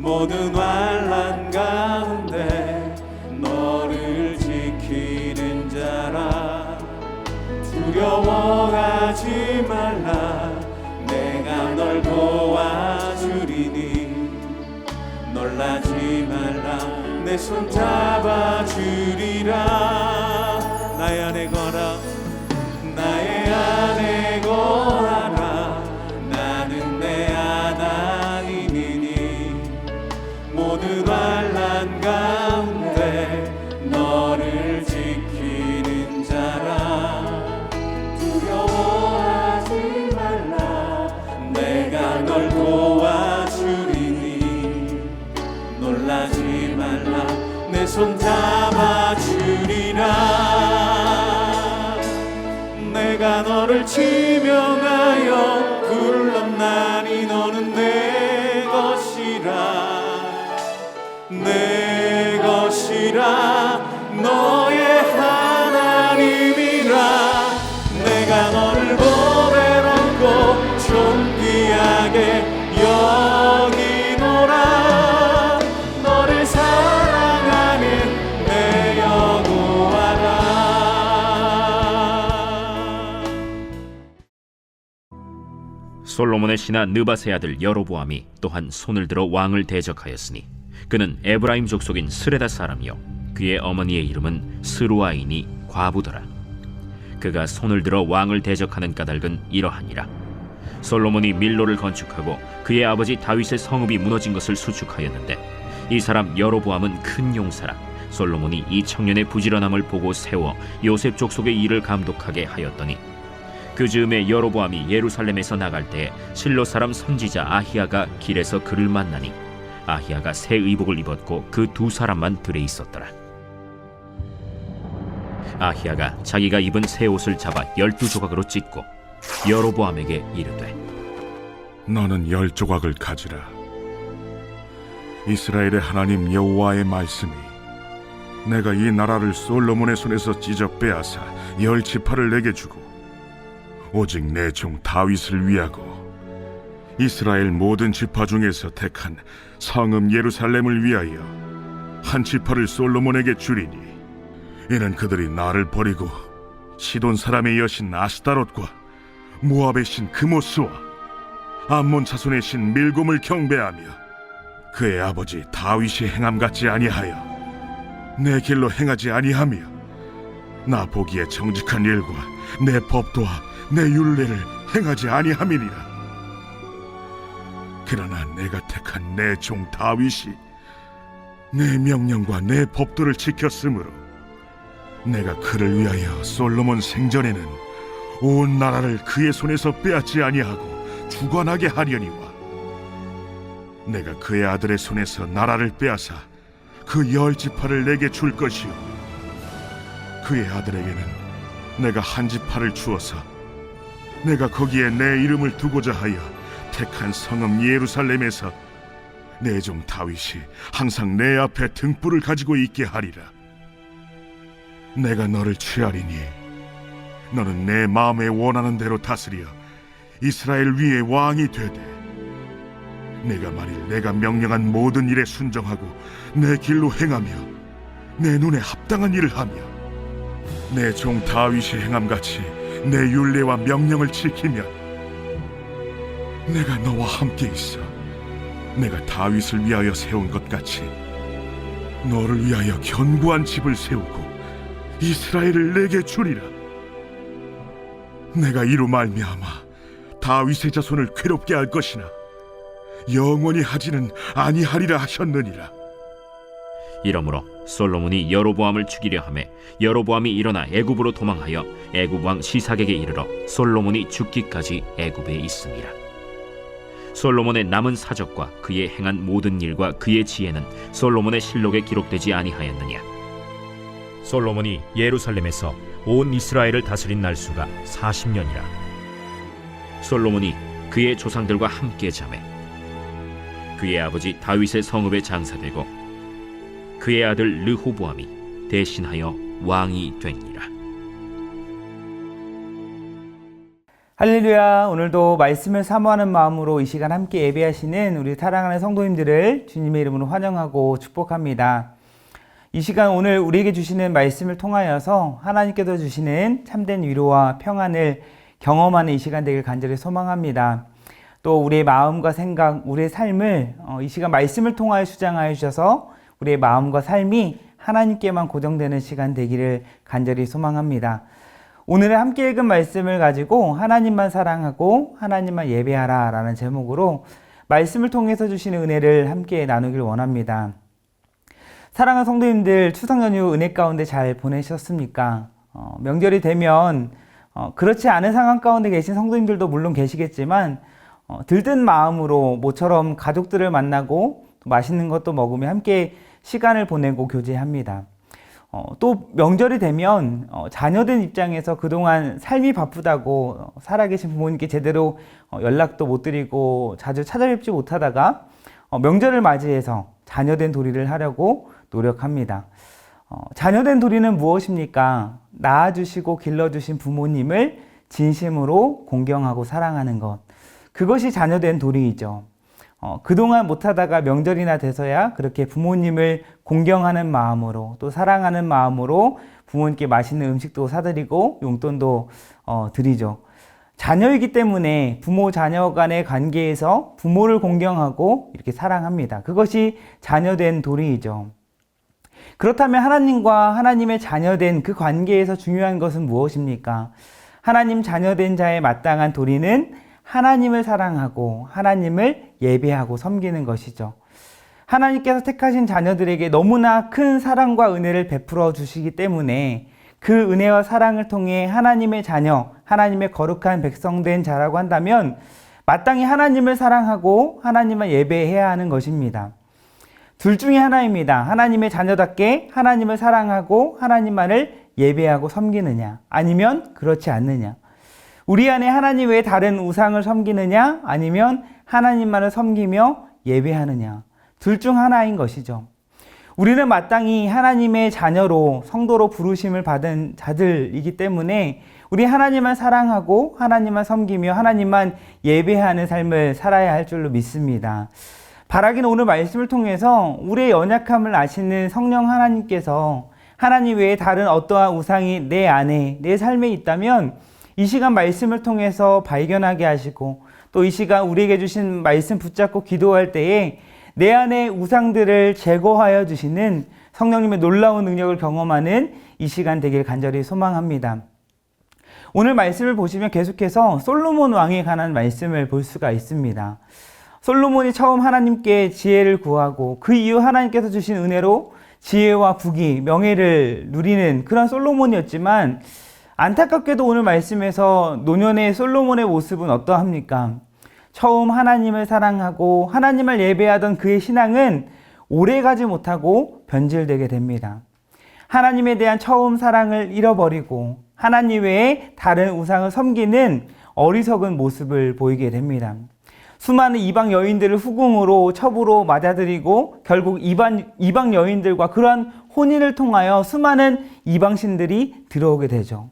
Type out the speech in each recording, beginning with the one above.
모든 환난 가운데 너를 지키는 자라. 두려워하지 말라. 내가 널 도와주리니. 놀라지 말라. 내 손 잡아주리라. 나의 안에 거라. 나의 안에 거하라. 나는 내 하나님이니. 모든 환난 가운데 너를 지키는 자라. 두려워하지 말라. 내가 널 도와주리니. 놀라지 말라. 내 손 잡아주리라. 내가 너를 지명하여 불렀나니 너는 내 것이라. 내 것이라. 너의 하나님이라. 내가 너를 보배롭고 존귀하게 여기노라. 너를 사랑하는 내 여호와라. 솔로몬의 신하 느밧의 아들 여로보암이 또한 손을 들어 왕을 대적하였으니 그는 에브라임 족속인 스레다 사람이요 그의 어머니의 이름은 스루아이니 과부더라. 그가 손을 들어 왕을 대적하는 까닭은 이러하니라. 솔로몬이 밀로를 건축하고 그의 아버지 다윗의 성읍이 무너진 것을 수축하였는데 이 사람 여로보암은 큰 용사라. 솔로몬이 이 청년의 부지런함을 보고 세워 요셉 족속의 일을 감독하게 하였더니 그 즈음에 여로보암이 예루살렘에서 나갈 때 실로 사람 선지자 아히야가 길에서 그를 만나니 아히야가 새 의복을 입었고 그 두 사람만 들에 있었더라. 아히야가 자기가 입은 새 옷을 잡아 12조각으로 찢고 여로보암에게 이르되 너는 10조각을 가지라. 이스라엘의 하나님 여호와의 말씀이 내가 이 나라를 솔로몬의 손에서 찢어 빼앗아 10지파를 내게 주고 오직 내 종 다윗을 위하고 이스라엘 모든 지파 중에서 택한 성읍 예루살렘을 위하여 한 지파를 솔로몬에게 주리니 이는 그들이 나를 버리고 시돈 사람의 여신 아스타롯과 모압의 신 그모스와 암몬 자손의 신 밀곰을 경배하며 그의 아버지 다윗이 행함 같지 아니하여 내 길로 행하지 아니하며 나 보기에 정직한 일과 내 법도와 내 율례를 행하지 아니함이니라. 그러나 내가 택한 내 종 다윗이 내 명령과 내 법도를 지켰으므로 내가 그를 위하여 솔로몬 생전에는 온 나라를 그의 손에서 빼앗지 아니하고 주관하게 하려니와 내가 그의 아들의 손에서 나라를 빼앗아 그 10지파를 내게 줄 것이요 그의 아들에게는 내가 한 지파를 주어서 내가 거기에 내 이름을 두고자 하여 택한 성읍 예루살렘에서 내 종 다윗이 항상 내 앞에 등불을 가지고 있게 하리라. 내가 너를 취하리니 너는 내 마음에 원하는 대로 다스려 이스라엘 위에 왕이 되되 내가 만일 내가 명령한 모든 일에 순종하고 내 길로 행하며 내 눈에 합당한 일을 하며 내 종 다윗이 행함같이 내 율례와 명령을 지키면 내가 너와 함께 있어 내가 다윗을 위하여 세운 것 같이 너를 위하여 견고한 집을 세우고 이스라엘을 내게 주리라. 내가 이로 말미암아 다윗의 자손을 괴롭게 할 것이나 영원히 하지는 아니하리라 하셨느니라. 이러므로 솔로몬이 여로보암을 죽이려 하매 여로보암이 일어나 애굽으로 도망하여 애굽 왕 시삭에게 이르러 솔로몬이 죽기까지 애굽에 있음이라. 솔로몬의 남은 사적과 그의 행한 모든 일과 그의 지혜는 솔로몬의 실록에 기록되지 아니하였느냐. 솔로몬이 예루살렘에서 온 이스라엘을 다스린 날수가 40년이라. 솔로몬이 그의 조상들과 함께 자매 그의 아버지 다윗의 성읍에 장사되고 그의 아들 르호보암이 대신하여 왕이 되니라. 할렐루야. 오늘도 말씀을 사모하는 마음으로 이 시간 함께 예배하시는 우리 사랑하는 성도님들을 주님의 이름으로 환영하고 축복합니다. 이 시간 오늘 우리에게 주시는 말씀을 통하여서 하나님께서 주시는 참된 위로와 평안을 경험하는 이 시간 되길 간절히 소망합니다. 또 우리의 마음과 생각, 우리의 삶을 이 시간 말씀을 통하여 주장하여 주셔서 우리의 마음과 삶이 하나님께만 고정되는 시간 되기를 간절히 소망합니다. 오늘 함께 읽은 말씀을 가지고 하나님만 사랑하고 하나님만 예배하라 라는 제목으로 말씀을 통해서 주시는 은혜를 함께 나누길 원합니다. 사랑하는 성도님들, 추석 연휴 은혜 가운데 잘 보내셨습니까? 명절이 되면 그렇지 않은 상황 가운데 계신 성도님들도 물론 계시겠지만 들뜬 마음으로 모처럼 가족들을 만나고 맛있는 것도 먹으며 함께 시간을 보내고 교제합니다. 또 명절이 되면 자녀된 입장에서 그동안 삶이 바쁘다고 살아계신 부모님께 제대로 연락도 못 드리고 자주 찾아뵙지 못하다가 명절을 맞이해서 자녀된 도리를 하려고 노력합니다. 자녀된 도리는 무엇입니까? 낳아주시고 길러주신 부모님을 진심으로 공경하고 사랑하는 것. 그것이 자녀된 도리이죠. 그동안 못하다가 명절이나 돼서야 그렇게 부모님을 공경하는 마음으로 또 사랑하는 마음으로 부모님께 맛있는 음식도 사드리고 용돈도 드리죠. 자녀이기 때문에 부모 자녀 간의 관계에서 부모를 공경하고 이렇게 사랑합니다. 그것이 자녀된 도리이죠. 그렇다면 하나님과 하나님의 자녀된 그 관계에서 중요한 것은 무엇입니까? 하나님 자녀된 자의 마땅한 도리는 하나님을 사랑하고 하나님을 예배하고 섬기는 것이죠. 하나님께서 택하신 자녀들에게 너무나 큰 사랑과 은혜를 베풀어 주시기 때문에 그 은혜와 사랑을 통해 하나님의 자녀, 하나님의 거룩한 백성된 자라고 한다면 마땅히 하나님을 사랑하고 하나님만 예배해야 하는 것입니다. 둘 중에 하나입니다. 하나님의 자녀답게 하나님을 사랑하고 하나님만을 예배하고 섬기느냐, 아니면 그렇지 않느냐. 우리 안에 하나님 외에 다른 우상을 섬기느냐, 아니면 하나님만을 섬기며 예배하느냐. 둘 중 하나인 것이죠. 우리는 마땅히 하나님의 자녀로 성도로 부르심을 받은 자들이기 때문에 우리 하나님만 사랑하고 하나님만 섬기며 하나님만 예배하는 삶을 살아야 할 줄로 믿습니다. 바라기는 오늘 말씀을 통해서 우리의 연약함을 아시는 성령 하나님께서 하나님 외에 다른 어떠한 우상이 내 안에, 내 삶에 있다면 이 시간 말씀을 통해서 발견하게 하시고 또 이 시간 우리에게 주신 말씀 붙잡고 기도할 때에 내 안의 우상들을 제거하여 주시는 성령님의 놀라운 능력을 경험하는 이 시간 되길 간절히 소망합니다. 오늘 말씀을 보시면 계속해서 솔로몬 왕에 관한 말씀을 볼 수가 있습니다. 솔로몬이 처음 하나님께 지혜를 구하고 그 이후 하나님께서 주신 은혜로 지혜와 부귀, 명예를 누리는 그런 솔로몬이었지만 안타깝게도 오늘 말씀에서 노년의 솔로몬의 모습은 어떠합니까? 처음 하나님을 사랑하고 하나님을 예배하던 그의 신앙은 오래가지 못하고 변질되게 됩니다. 하나님에 대한 처음 사랑을 잃어버리고 하나님 외에 다른 우상을 섬기는 어리석은 모습을 보이게 됩니다. 수많은 이방 여인들을 후궁으로 첩으로 맞아들이고 결국 이방 여인들과 그러한 혼인을 통하여 수많은 이방신들이 들어오게 되죠.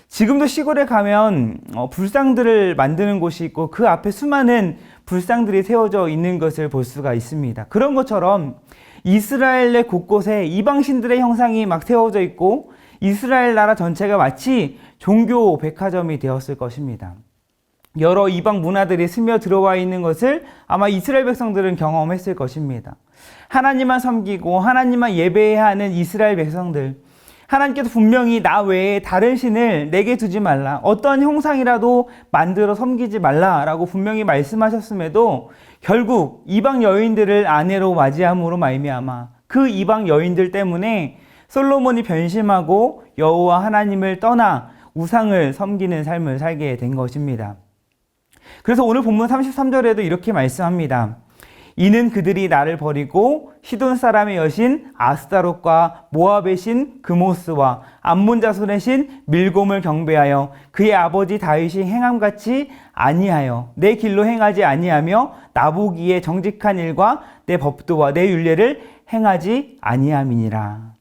지금도 시골에 가면 불상들을 만드는 곳이 있고 그 앞에 수많은 불상들이 세워져 있는 것을 볼 수가 있습니다. 그런 것처럼 이스라엘 내 곳곳에 이방신들의 형상이 막 세워져 있고 이스라엘 나라 전체가 마치 종교 백화점이 되었을 것입니다. 여러 이방 문화들이 스며 들어와 있는 것을 아마 이스라엘 백성들은 경험했을 것입니다. 하나님만 섬기고 하나님만 예배해야 하는 이스라엘 백성들, 하나님께서 분명히 나 외에 다른 신을 내게 두지 말라, 어떤 형상이라도 만들어 섬기지 말라라고 분명히 말씀하셨음에도 결국 이방 여인들을 아내로 맞이함으로 말미암아 그 이방 여인들 때문에 솔로몬이 변심하고 여호와 하나님을 떠나 우상을 섬기는 삶을 살게 된 것입니다. 그래서 오늘 본문 33절에도 이렇게 말씀합니다. 이는 그들이 나를 버리고 시돈 사람의 여신 아스타롯과 모압의 신 그모스와 암몬 자손의 신 밀곰을 경배하여 그의 아버지 다윗이 행함같이 아니하여 내 길로 행하지 아니하며 나보기에 정직한 일과 내 법도와 내 율례를 행하지 아니함이니라.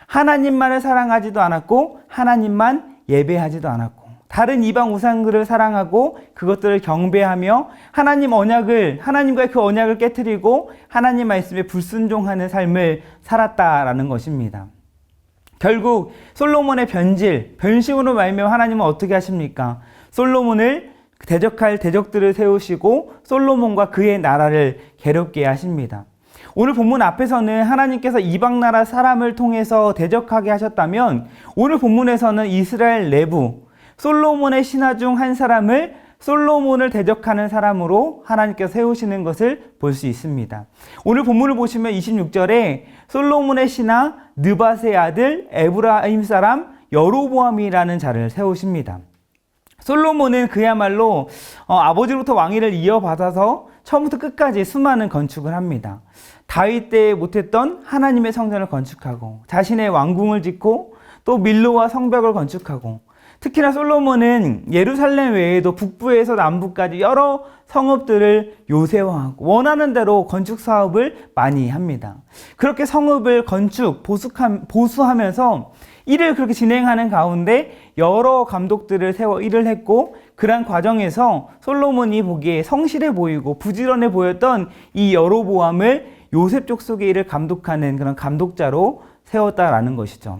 하나님만을 사랑하지도 않았고 하나님만 예배하지도 않았고 다른 이방 우상들을 사랑하고 그것들을 경배하며 하나님과의 그 언약을 깨트리고 하나님 말씀에 불순종하는 삶을 살았다라는 것입니다. 결국 솔로몬의 변심으로 말미암아 하나님은 어떻게 하십니까? 솔로몬을 대적할 대적들을 세우시고 솔로몬과 그의 나라를 괴롭게 하십니다. 오늘 본문 앞에서는 하나님께서 이방 나라 사람을 통해서 대적하게 하셨다면 오늘 본문에서는 이스라엘 내부 솔로몬의 신하 중 한 사람을 솔로몬을 대적하는 사람으로 하나님께서 세우시는 것을 볼 수 있습니다. 오늘 본문을 보시면 26절에 솔로몬의 신하 느밧의 아들 에브라임 사람 여로보암이라는 자를 세우십니다. 솔로몬은 그야말로 아버지로부터 왕위를 이어받아서 처음부터 끝까지 수많은 건축을 합니다. 다윗 때에 못했던 하나님의 성전을 건축하고 자신의 왕궁을 짓고 또 밀로와 성벽을 건축하고 특히나 솔로몬은 예루살렘 외에도 북부에서 남부까지 여러 성읍들을 요새화하고 원하는 대로 건축 사업을 많이 합니다. 그렇게 성읍을 보수하면서 일을 그렇게 진행하는 가운데 여러 감독들을 세워 일을 했고 그러한 과정에서 솔로몬이 보기에 성실해 보이고 부지런해 보였던 이 여로보암을 요셉 족속의 일을 감독하는 그런 감독자로 세웠다라는 것이죠.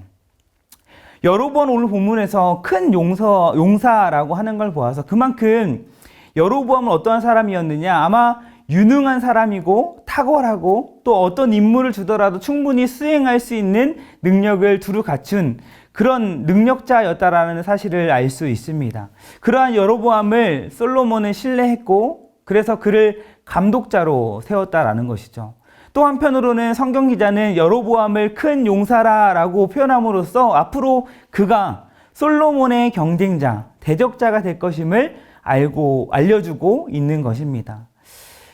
여로보암 오늘 본문에서 큰 용사라고 하는 걸 보아서 그만큼 여로보암은 어떠한 사람이었느냐? 아마 유능한 사람이고 탁월하고 또 어떤 임무를 주더라도 충분히 수행할 수 있는 능력을 두루 갖춘 그런 능력자였다라는 사실을 알 수 있습니다. 그러한 여로보암을 솔로몬은 신뢰했고 그래서 그를 감독자로 세웠다라는 것이죠. 또 한편으로는 성경 기자는 여로보암을 큰 용사라고 표현함으로써 앞으로 그가 솔로몬의 경쟁자, 대적자가 될 것임을 알려주고 있는 것입니다.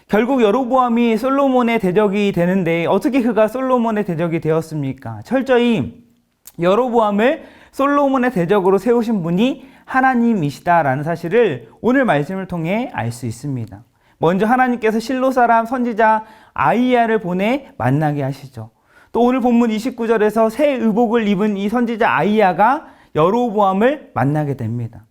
결국 여로보암이 솔로몬의 대적이 되는데 어떻게 그가 솔로몬의 대적이 되었습니까? 철저히 여로보암을 솔로몬의 대적으로 세우신 분이 하나님이시다라는 사실을 오늘 말씀을 통해 알 수 있습니다. 먼저 하나님께서 실로 사람 선지자 아이야를 보내 만나게 하시죠. 또 오늘 본문 29절에서 새 의복을 입은 이 선지자 아이야가 여로보암을 만나게 됩니다.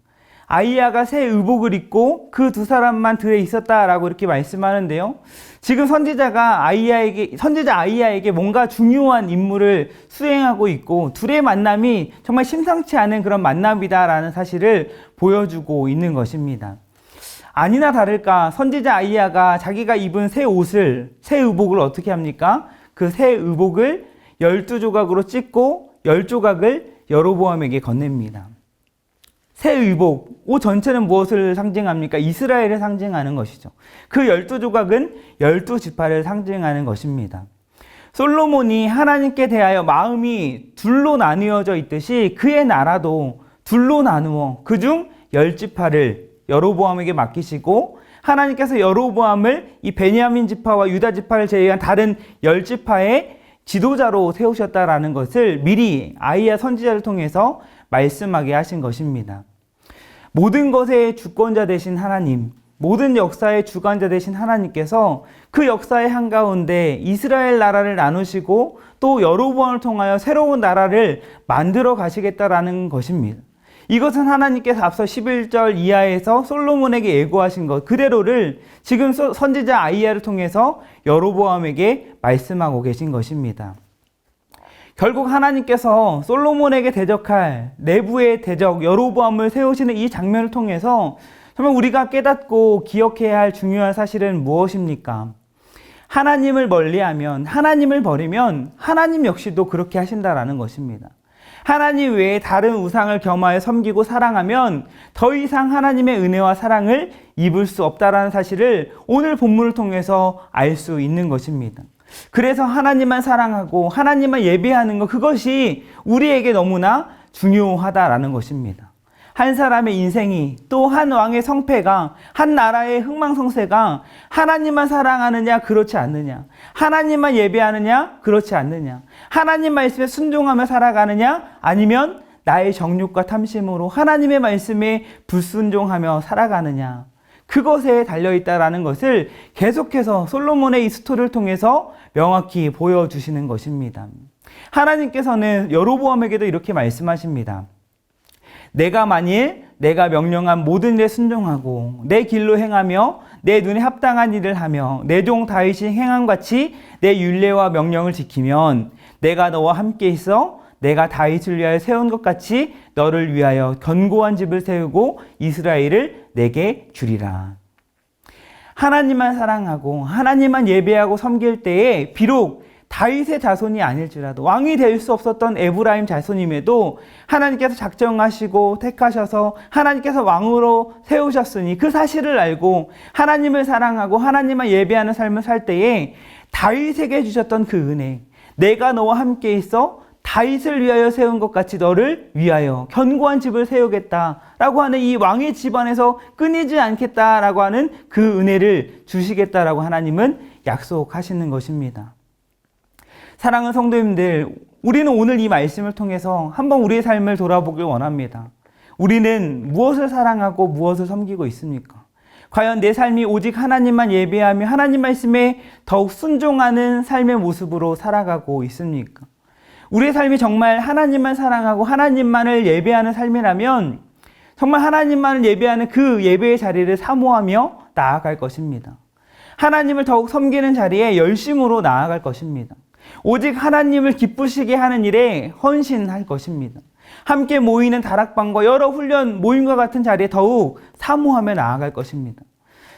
아이야가 새 의복을 입고 그 두 사람만 들에 있었다라고 이렇게 말씀하는데요. 지금 선지자 아이야에게 뭔가 중요한 임무를 수행하고 있고 둘의 만남이 정말 심상치 않은 그런 만남이다라는 사실을 보여주고 있는 것입니다. 아니나 다를까 선지자 아이야가 자기가 입은 새 의복을 어떻게 합니까? 그 새 의복을 12조각으로 찢고 10조각을 여로보암에게 건넵니다. 새 의복, 옷 전체는 무엇을 상징합니까? 이스라엘을 상징하는 것이죠. 그 12조각은 12지파를 상징하는 것입니다. 솔로몬이 하나님께 대하여 마음이 둘로 나뉘어져 있듯이 그의 나라도 둘로 나누어 그중 10지파를 여로보암에게 맡기시고 하나님께서 여로보암을 이 베냐민 지파와 유다 지파를 제외한 다른 10지파의 지도자로 세우셨다라는 것을 미리 아이야 선지자를 통해서 말씀하게 하신 것입니다. 모든 것의 주권자 되신 하나님, 모든 역사의 주관자 되신 하나님께서 그 역사의 한가운데 이스라엘 나라를 나누시고 또 여로보암을 통하여 새로운 나라를 만들어 가시겠다라는 것입니다. 이것은 하나님께서 앞서 11절 이하에서 솔로몬에게 예고하신 것 그대로를 지금 선지자 아이야를 통해서 여로보암에게 말씀하고 계신 것입니다. 결국 하나님께서 솔로몬에게 대적할 내부의 대적 여로보암을 세우시는 이 장면을 통해서 정말 우리가 깨닫고 기억해야 할 중요한 사실은 무엇입니까? 하나님을 멀리하면, 하나님을 버리면 하나님 역시도 그렇게 하신다라는 것입니다. 하나님 외에 다른 우상을 겸하여 섬기고 사랑하면 더 이상 하나님의 은혜와 사랑을 입을 수 없다라는 사실을 오늘 본문을 통해서 알 수 있는 것입니다. 그래서 하나님만 사랑하고 하나님만 예배하는 것 그것이 우리에게 너무나 중요하다라는 것입니다. 한 사람의 인생이 또 한 왕의 성패가 한 나라의 흥망성쇠가 하나님만 사랑하느냐 그렇지 않느냐 하나님만 예배하느냐 그렇지 않느냐 하나님 말씀에 순종하며 살아가느냐 아니면 나의 정욕과 탐심으로 하나님의 말씀에 불순종하며 살아가느냐 그것에 달려있다라는 것을 계속해서 솔로몬의 이 스토리를 통해서 명확히 보여주시는 것입니다. 하나님께서는 여로보암에게도 이렇게 말씀하십니다. 내가 만일 내가 명령한 모든 일에 순종하고 내 길로 행하며 내 눈에 합당한 일을 하며 내 종 다윗이 행한 같이 내 율례와 명령을 지키면 내가 너와 함께 있어 내가 다윗을 위하여 세운 것 같이 너를 위하여 견고한 집을 세우고 이스라엘을 내게 주리라. 하나님만 사랑하고 하나님만 예배하고 섬길 때에 비록 다윗의 자손이 아닐지라도 왕이 될 수 없었던 에브라임 자손임에도 하나님께서 작정하시고 택하셔서 하나님께서 왕으로 세우셨으니 그 사실을 알고 하나님을 사랑하고 하나님만 예배하는 삶을 살 때에 다윗에게 주셨던 그 은혜, 내가 너와 함께 있어 다윗을 위하여 세운 것 같이 너를 위하여 견고한 집을 세우겠다라고 하는 이 왕의 집안에서 끊이지 않겠다라고 하는 그 은혜를 주시겠다라고 하나님은 약속하시는 것입니다. 사랑하는 성도님들, 우리는 오늘 이 말씀을 통해서 한번 우리의 삶을 돌아보길 원합니다. 우리는 무엇을 사랑하고 무엇을 섬기고 있습니까? 과연 내 삶이 오직 하나님만 예배하며 하나님 말씀에 더욱 순종하는 삶의 모습으로 살아가고 있습니까? 우리의 삶이 정말 하나님만 사랑하고 하나님만을 예배하는 삶이라면 정말 하나님만을 예배하는 그 예배의 자리를 사모하며 나아갈 것입니다. 하나님을 더욱 섬기는 자리에 열심으로 나아갈 것입니다. 오직 하나님을 기쁘시게 하는 일에 헌신할 것입니다. 함께 모이는 다락방과 여러 훈련 모임과 같은 자리에 더욱 사모하며 나아갈 것입니다.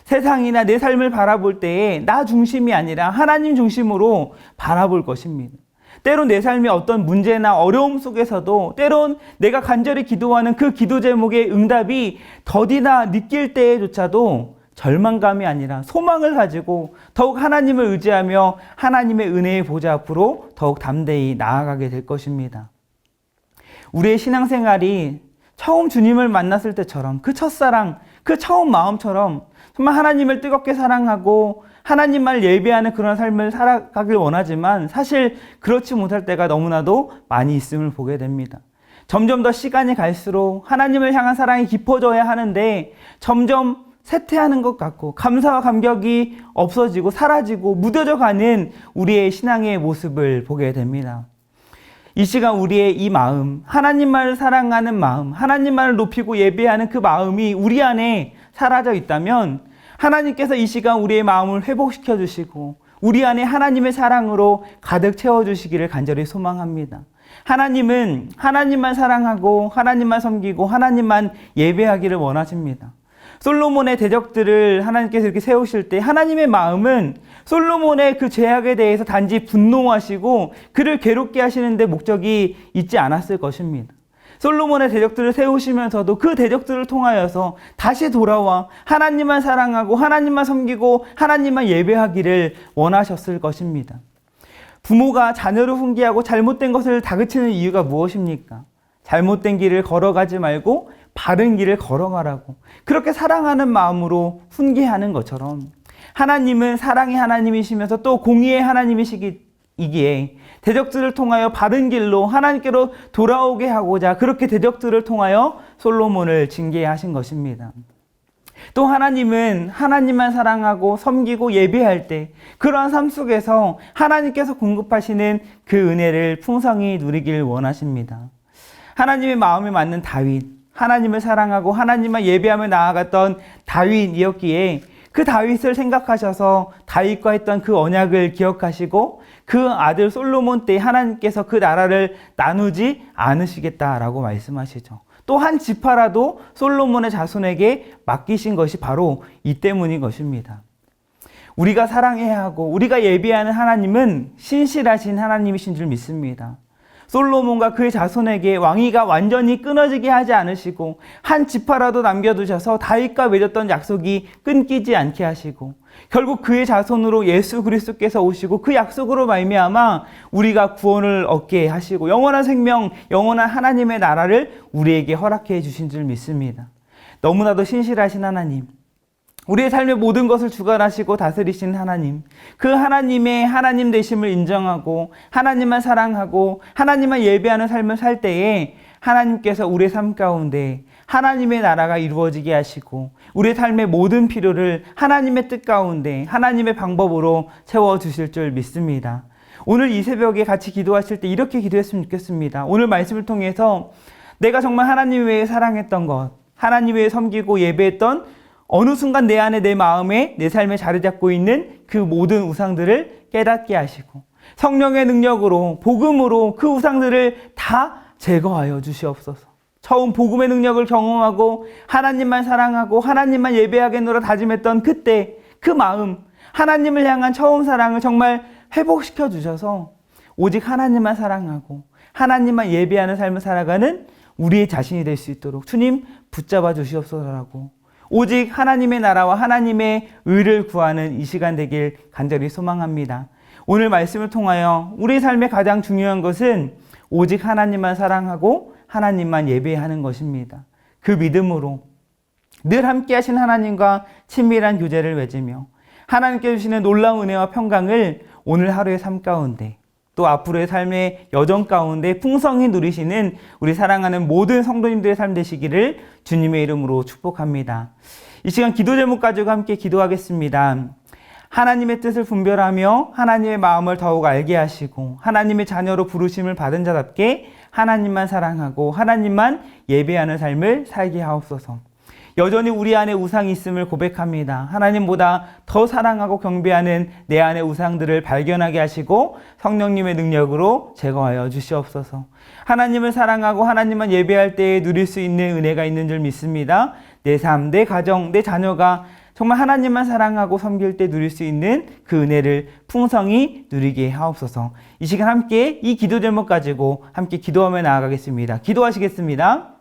세상이나 내 삶을 바라볼 때에 나 중심이 아니라 하나님 중심으로 바라볼 것입니다. 때론 내 삶의 어떤 문제나 어려움 속에서도 때론 내가 간절히 기도하는 그 기도 제목의 응답이 더디나 느낄 때에조차도 절망감이 아니라 소망을 가지고 더욱 하나님을 의지하며 하나님의 은혜의 보좌 앞으로 더욱 담대히 나아가게 될 것입니다. 우리의 신앙생활이 처음 주님을 만났을 때처럼 그 첫사랑, 그 처음 마음처럼 정말 하나님을 뜨겁게 사랑하고 하나님만을 예배하는 그런 삶을 살아가길 원하지만 사실 그렇지 못할 때가 너무나도 많이 있음을 보게 됩니다. 점점 더 시간이 갈수록 하나님을 향한 사랑이 깊어져야 하는데 점점 쇠퇴하는 것 같고 감사와 감격이 없어지고 사라지고 무뎌져 가는 우리의 신앙의 모습을 보게 됩니다. 이 시간 우리의 이 마음, 하나님만을 사랑하는 마음, 하나님만을 높이고 예배하는 그 마음이 우리 안에 사라져 있다면 하나님께서 이 시간 우리의 마음을 회복시켜 주시고 우리 안에 하나님의 사랑으로 가득 채워주시기를 간절히 소망합니다. 하나님은 하나님만 사랑하고 하나님만 섬기고 하나님만 예배하기를 원하십니다. 솔로몬의 대적들을 하나님께서 이렇게 세우실 때 하나님의 마음은 솔로몬의 그 죄악에 대해서 단지 분노하시고 그를 괴롭게 하시는 데 목적이 있지 않았을 것입니다. 솔로몬의 대적들을 세우시면서도 그 대적들을 통하여서 다시 돌아와 하나님만 사랑하고 하나님만 섬기고 하나님만 예배하기를 원하셨을 것입니다. 부모가 자녀를 훈계하고 잘못된 것을 다그치는 이유가 무엇입니까? 잘못된 길을 걸어가지 말고 바른 길을 걸어가라고 그렇게 사랑하는 마음으로 훈계하는 것처럼 하나님은 사랑의 하나님이시면서 또 공의의 하나님이시기에 대적들을 통하여 바른 길로 하나님께로 돌아오게 하고자 그렇게 대적들을 통하여 솔로몬을 징계하신 것입니다. 또 하나님은 하나님만 사랑하고 섬기고 예배할 때 그러한 삶 속에서 하나님께서 공급하시는 그 은혜를 풍성히 누리길 원하십니다. 하나님의 마음에 맞는 다윗, 하나님을 사랑하고 하나님만 예배하며 나아갔던 다윗이었기에 그 다윗을 생각하셔서 다윗과 했던 그 언약을 기억하시고 그 아들 솔로몬 때 하나님께서 그 나라를 나누지 않으시겠다라고 말씀하시죠. 또 한 지파라도 솔로몬의 자손에게 맡기신 것이 바로 이 때문인 것입니다. 우리가 사랑해야 하고 우리가 예배하는 하나님은 신실하신 하나님이신 줄 믿습니다. 솔로몬과 그의 자손에게 왕위가 완전히 끊어지게 하지 않으시고 한 지파라도 남겨두셔서 다윗과 맺었던 약속이 끊기지 않게 하시고 결국 그의 자손으로 예수 그리스도께서 오시고 그 약속으로 말미암아 우리가 구원을 얻게 하시고 영원한 생명, 영원한 하나님의 나라를 우리에게 허락해 주신 줄 믿습니다. 너무나도 신실하신 하나님, 우리의 삶의 모든 것을 주관하시고 다스리신 하나님, 그 하나님의 하나님 되심을 인정하고 하나님만 사랑하고 하나님만 예배하는 삶을 살 때에 하나님께서 우리의 삶 가운데 하나님의 나라가 이루어지게 하시고 우리의 삶의 모든 필요를 하나님의 뜻 가운데 하나님의 방법으로 채워주실 줄 믿습니다. 오늘 이 새벽에 같이 기도하실 때 이렇게 기도했으면 좋겠습니다. 오늘 말씀을 통해서 내가 정말 하나님 외에 사랑했던 것, 하나님 외에 섬기고 예배했던 어느 순간 내 안에 내 마음에 내 삶에 자리 잡고 있는 그 모든 우상들을 깨닫게 하시고 성령의 능력으로 복음으로 그 우상들을 다 제거하여 주시옵소서. 처음 복음의 능력을 경험하고 하나님만 사랑하고 하나님만 예배하겠노라 다짐했던 그때 그 마음, 하나님을 향한 처음 사랑을 정말 회복시켜 주셔서 오직 하나님만 사랑하고 하나님만 예배하는 삶을 살아가는 우리의 자신이 될 수 있도록 주님 붙잡아 주시옵소서라고 오직 하나님의 나라와 하나님의 의를 구하는 이 시간 되길 간절히 소망합니다. 오늘 말씀을 통하여 우리의 삶의 가장 중요한 것은 오직 하나님만 사랑하고 하나님만 예배하는 것입니다. 그 믿음으로 늘 함께 하신 하나님과 친밀한 교제를 맺으며 하나님께 주시는 놀라운 은혜와 평강을 오늘 하루의 삶 가운데 또 앞으로의 삶의 여정 가운데 풍성히 누리시는 우리 사랑하는 모든 성도님들의 삶 되시기를 주님의 이름으로 축복합니다. 이 시간 기도 제목 가지고 함께 기도하겠습니다. 하나님의 뜻을 분별하며 하나님의 마음을 더욱 알게 하시고 하나님의 자녀로 부르심을 받은 자답게 하나님만 사랑하고 하나님만 예배하는 삶을 살게 하옵소서. 여전히 우리 안에 우상이 있음을 고백합니다. 하나님보다 더 사랑하고 경배하는 내 안의 우상들을 발견하게 하시고 성령님의 능력으로 제거하여 주시옵소서. 하나님을 사랑하고 하나님만 예배할 때에 누릴 수 있는 은혜가 있는 줄 믿습니다. 내 삶, 내 가정, 내 자녀가 정말 하나님만 사랑하고 섬길 때 누릴 수 있는 그 은혜를 풍성히 누리게 하옵소서. 이 시간 함께 이 기도 제목 가지고 함께 기도하며 나아가겠습니다. 기도하시겠습니다.